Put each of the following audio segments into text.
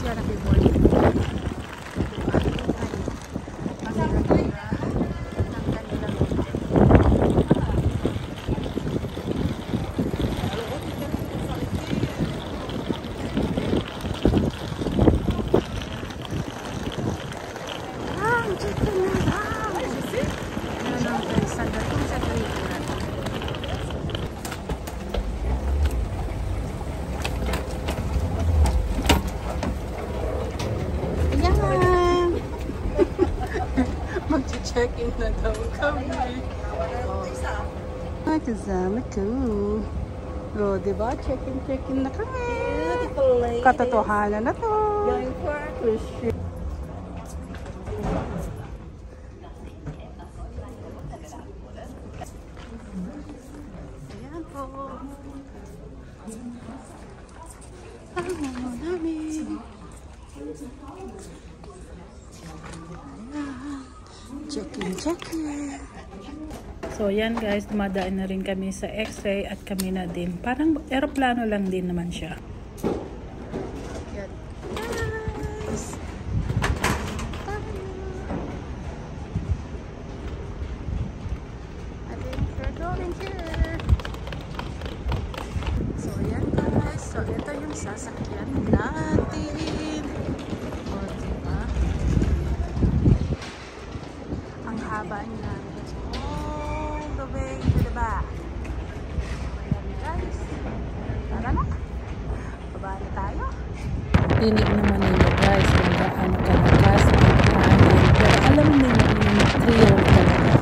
siya nakibol. Mag-check-in na daw kami. Kasama ko. O, diba? Check-in na kami. Katotohanan na to. Going for a cruise ship. Ayan po. Ang namin. Check-in. So, yan guys, dumadaan na rin kami sa X-ray at kami na din. Parang aeroplano lang din naman siya. Yan. Guys. I think we're going here. So, yan guys. So, ito yung sasakyan natin. O, diba? Ang haba niya. All the way to the back. Ayan guys. Tara na. Baba na tayo. Dinig naman ninyo guys kung gaano kalakas ang hangin. Pero alam niyo yung thrill talaga na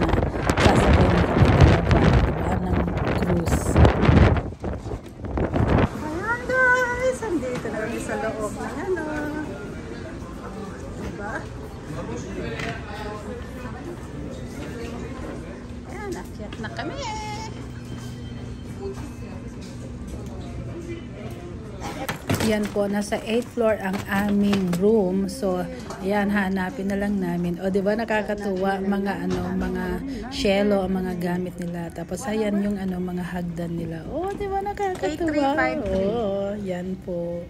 sasabay na kami talaga. Diba? Ng cruise. Ayan guys. Andito na kami sa loob ng ano. Diba? Ayan, akyat na kami. Yan po, nasa 8th floor ang aming room. So, ayan, hanapin na lang namin. O, di ba nakakatuwa mga mga shelo, ang mga gamit nila. Tapos, ayan yung mga hagdan nila. O, di ba nakakatuwa? Oo, yan po.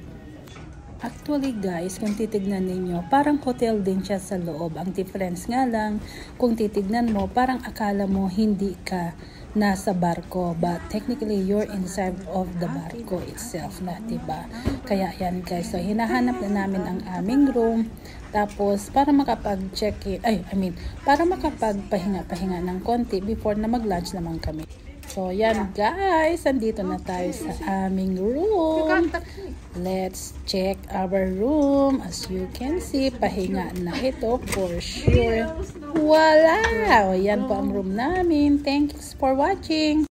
Actually guys, kung titignan ninyo, parang hotel din siya sa loob. Ang difference nga lang, kung titignan mo, parang akala mo hindi ka nasa barko. But technically, you're inside of the barko itself na, diba? Kaya yan guys, so hinahanap na namin ang aming room. Tapos, para makapag-check-in, para makapagpahinga-pahinga ng konti before na mag-lunch naman kami. So, yan guys, andito na tayo sa aming room. Let's check our room. As you can see, pahinga na ito for sure. Wala! O, yan po ang room namin. Thanks for watching.